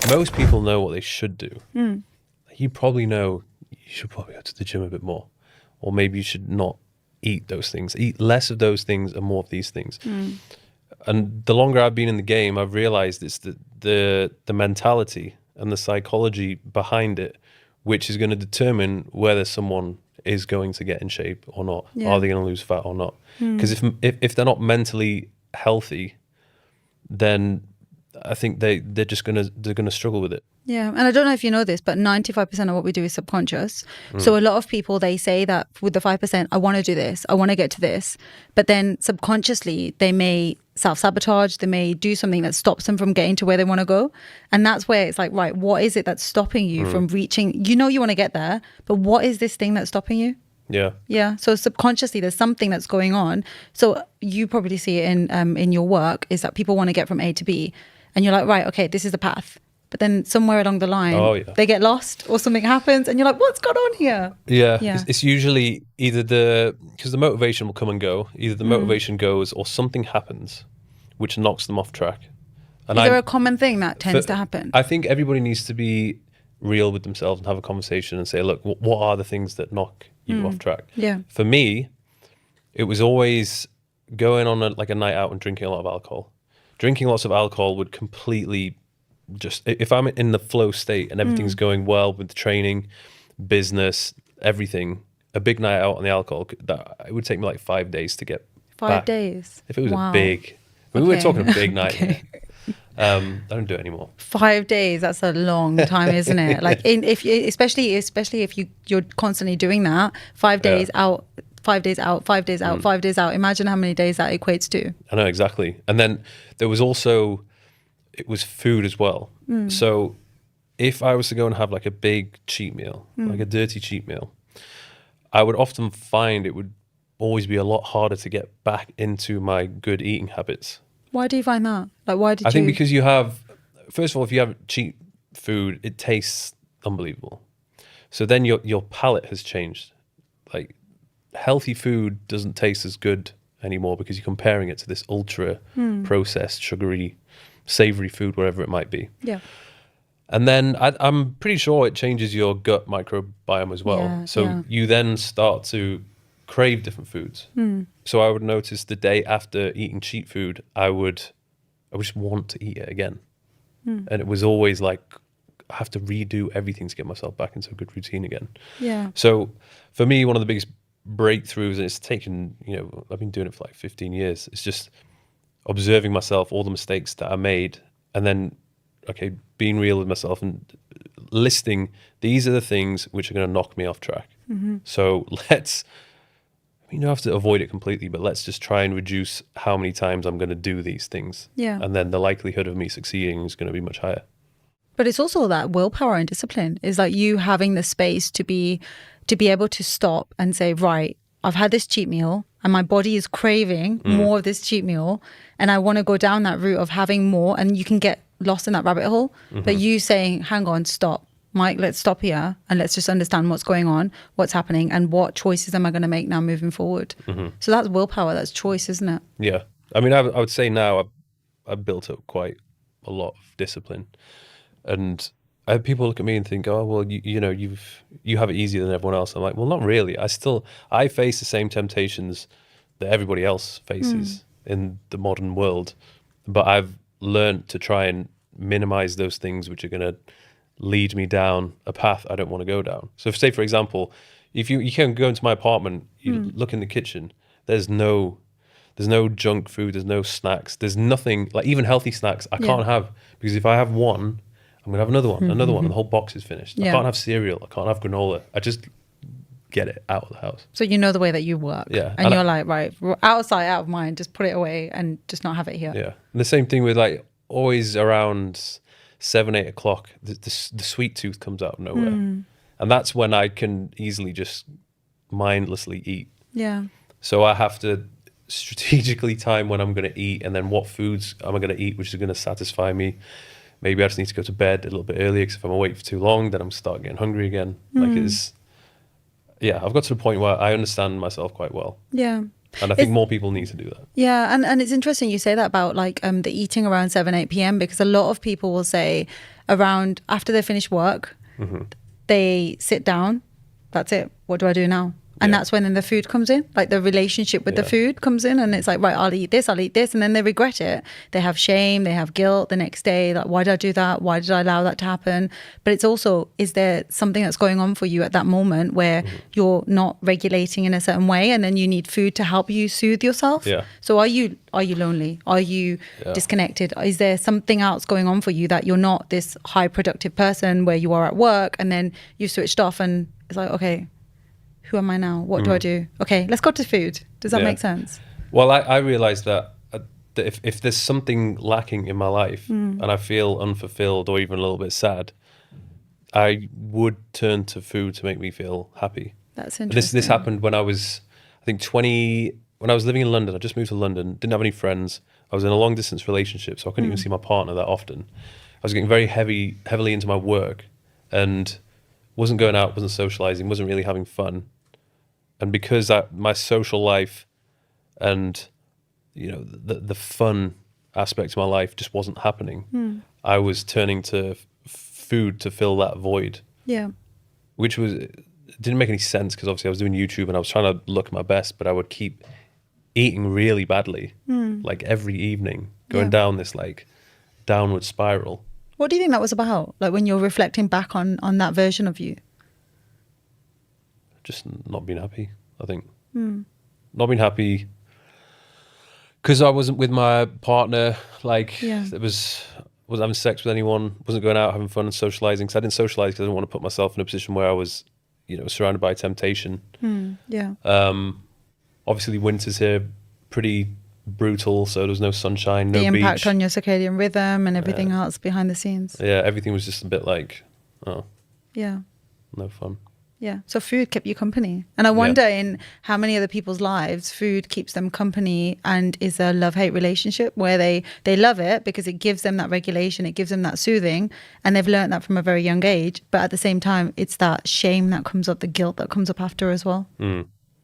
most people know what they should do. You probably know you should probably go to the gym a bit more, or maybe you should not eat those things. Eat less of those things and more of these things. And the longer I've been in the game, I've realized it's the mentality and the psychology behind it, which is going to determine whether someone is going to get in shape or not. Yeah. Are they going to lose fat or not? Because if they're not mentally healthy, then I think they're gonna struggle with it. Yeah, and I don't know if you know this, but 95% of what we do is subconscious. So a lot of people, they say that with the 5%, I want to do this, I want to get to this, but then subconsciously they may self-sabotage, they may do something that stops them from getting to where they want to go. And that's where it's like, right, what is it that's stopping you from reaching? You know you want to get there, but what is this thing that's stopping you? Yeah. Yeah. So subconsciously there's something that's going on. So you probably see it in your work, is that people want to get from A to B, and you're like, right, okay, this is the path. But then somewhere along the line, they get lost or something happens and you're like, what's going on here? Yeah. It's usually either because the motivation will come and go, either the motivation goes or something happens which knocks them off track. And is there a common thing that tends to happen? I think everybody needs to be real with themselves and have a conversation and say, look, what are the things that knock you off track? Yeah. For me, it was always going on a night out and drinking a lot of alcohol. Drinking lots of alcohol would completely just, if I'm in the flow state and everything's going well with the training, business, everything, a big night out on the alcohol, it would take me like 5 days to get 5 back. days? If it was a big, we were talking a big night. Okay. I don't do it anymore. 5 days, that's a long time, isn't it? Like especially if you're constantly doing that, 5 days out, 5 days out, 5 days out, 5 days out. Imagine how many days that equates to. I know, exactly. And then there was also, it was food as well. So if I was to go and have like a big cheat meal, like a dirty cheat meal, I would often find it would always be a lot harder to get back into my good eating habits. Why do you find that? Like, why did I think because you have, first of all, if you have cheap food, it tastes unbelievable. So then your palate has changed. Like, healthy food doesn't taste as good anymore because you're comparing it to this ultra processed, sugary, savory food, whatever it might be. Yeah. And then I'm pretty sure it changes your gut microbiome as well. Yeah, so you then start to crave different foods. So I would notice the day after eating cheap food, I would just want to eat it again. And it was always like, I have to redo everything to get myself back into a good routine again. Yeah. So for me, one of the biggest breakthroughs, and it's taken, I've been doing it for like 15 years. It's just observing myself, all the mistakes that I made, and then, okay, being real with myself and listing, these are the things which are going to knock me off track. So you don't have to avoid it completely, but let's just try and reduce how many times I'm going to do these things. Yeah. And then the likelihood of me succeeding is going to be much higher. But it's also that willpower and discipline, is like you having the space to be able to stop and say, right, I've had this cheat meal and my body is craving more of this cheat meal, and I want to go down that route of having more, and you can get lost in that rabbit hole. But you saying, hang on, stop, Mike, let's stop here and let's just understand what's going on, what's happening, and what choices am I going to make now moving forward. So that's willpower, that's choice, isn't it? Yeah. I mean, I would say now I've built up quite a lot of discipline. And people look at me and think, oh, well, you have it easier than everyone else. I'm like, well, not really. I face the same temptations that everybody else faces in the modern world. But I've learned to try and minimize those things which are going to lead me down a path I don't want to go down. So say, for example, if you can go into my apartment, you look in the kitchen, there's no junk food, there's no snacks, there's nothing, like even healthy snacks I can't have, because if I have one, I'm going to have another one, and the whole box is finished. I can't have cereal, I can't have granola. I just get it out of the house. So you know the way that you work. Yeah. And you're like, right, out of sight, out of mind, just put it away and just not have it here. Yeah. And the same thing with like always around 7-8 o'clock, the sweet tooth comes out of nowhere. And that's when I can easily just mindlessly eat. Yeah. So I have to strategically time when I'm going to eat, and then what foods am I going to eat which is going to satisfy me. Maybe I just need to go to bed a little bit earlier, because if I'm awake for too long, then I'm start getting hungry again. I've got to the point where I understand myself quite well. Yeah. And I think more people need to do that. Yeah, and it's interesting you say that about like the eating around 7, 8 p.m. because a lot of people will say around after they finish work, they sit down. That's it. What do I do now? And that's when then the food comes in, like the relationship with the food comes in, and it's like, right, I'll eat this, and then they regret it. They have shame, they have guilt the next day, like, why did I do that? Why did I allow that to happen? But it's also, is there something that's going on for you at that moment where you're not regulating in a certain way, and then you need food to help you soothe yourself? Yeah. So are you lonely? Are you disconnected? Is there something else going on for you that you're not this high productive person where you are at work and then you switched off and it's like, okay, who am I now? What do I do? Okay, let's go to food. Does that make sense? Well, I realized that if there's something lacking in my life and I feel unfulfilled or even a little bit sad, I would turn to food to make me feel happy. That's interesting. This happened when I was, I think, 20, when I was living in London. I just moved to London, didn't have any friends. I was in a long distance relationship, so I couldn't even see my partner that often. I was getting very heavily into my work and wasn't going out, wasn't socializing, wasn't really having fun. And because my social life and, you know, the fun aspect of my life just wasn't happening, I was turning to food to fill that void. Yeah. Which didn't make any sense because obviously I was doing YouTube and I was trying to look my best, but I would keep eating really badly, like every evening, going down this like downward spiral. What do you think that was about? Like when you're reflecting back on that version of you? Just not being happy, I think. Not being happy because I wasn't with my partner. Like, it wasn't having sex with anyone, wasn't going out having fun and socializing. Because I didn't socialize because I didn't want to put myself in a position where I was, you know, surrounded by temptation. Obviously, winters here pretty brutal, so there was no sunshine, no beach. The impact on your circadian rhythm and everything else behind the scenes. Yeah, everything was just a bit like, no fun. Yeah, so food kept you company. And I wonder in how many other people's lives food keeps them company and is a love-hate relationship where they love it because it gives them that regulation, it gives them that soothing, and they've learned that from a very young age. But at the same time, it's that shame that comes up, the guilt that comes up after as well.